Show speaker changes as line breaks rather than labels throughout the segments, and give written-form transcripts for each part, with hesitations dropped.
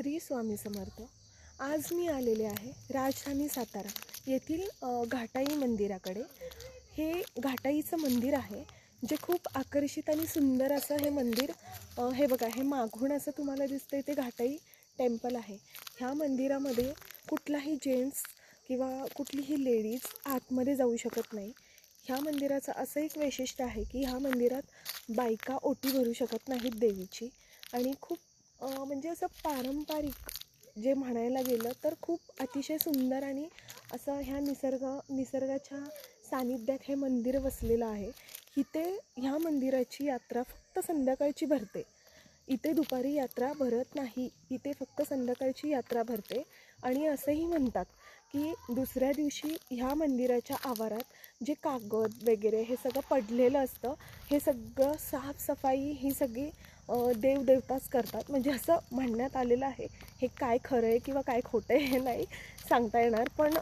श्री स्वामी समर्थ. आज मी आलेले आहे राजधानी सातारा येथील घाटाई मंदिराकडे. हे घाटाईचं मंदिर आहे जे खूप आकर्षित आणि सुंदर असं हे मंदिर. हे बघा, हे मागून असं तुम्हाला दिसतं ते घाटाई टेम्पल आहे. ह्या मंदिरामध्ये कुठलाही जेंट्स किंवा कुठलीही लेडीज आतमध्ये जाऊ शकत नाही. ह्या मंदिराचं असं एक वैशिष्ट्य आहे की ह्या मंदिरात बायका ओटी भरू शकत नाहीत देवीची. आणि खूप म्हणजे असं पारंपरिक जे म्हणायला गेलं तर खूप अतिशय सुंदर आणि असं ह्या निसर्गाच्या सानिध्यात हे मंदिर वसलेलं आहे. इथे ह्या मंदिराची यात्रा फक्त संध्याकाळची भरते. इथे दुपारी यात्रा भरत नाही, इथे फक्त संध्याकाळची यात्रा भरते. आणि असंही म्हणतात की दुसऱ्या दिवशी ह्या मंदिराच्या आवारात जे कागद वगैरे हे सगळं पडलेलं असतं, हे सगळं साफसफाई ही सगळी देवदेवताच करतात. म्हणजे असं म्हणण्यात आलेलं आहे. हे काय खरं आहे किंवा काय खोटं आहे हे नाही सांगता येणार, पण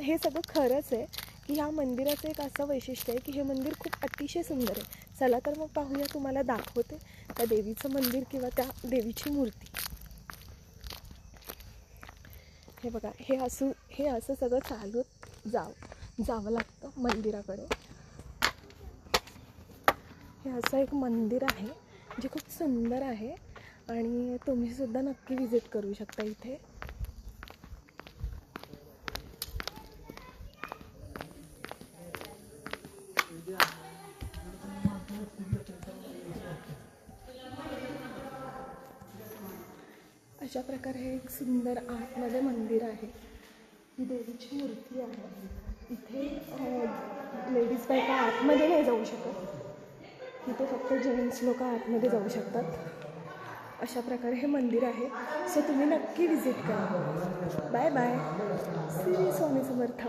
हे सगळं खरंच आहे की ह्या मंदिराचं एक असं वैशिष्ट्य आहे की हे मंदिर खूप अतिशय सुंदर आहे. चला तर मग पाहूया, तुम्हाला दाखवते त्या देवीचं मंदिर किंवा त्या देवीची मूर्ती. हे बघा, हे असं सगळं चालत जावं लागतं मंदिराकडे. हे असं एक मंदिर आहे जे खूप सुंदर आहे आणि तुम्हीसुद्धा नक्की विजिट करू शकता इथे. अशा प्रकारे हे एक सुंदर आतमध्ये मंदिर आहे. ही देवीची मूर्ती आहे. इथे लेडीज बायका आतमध्ये नाही जाऊ शकत, इथे फक्त जेंट्स लोक आतमध्ये जाऊ शकतात. अशा प्रकारे हे मंदिर आहे. सो तुम्ही नक्की विजिट करा. Bye bye. श्री स्वामी समर्थ.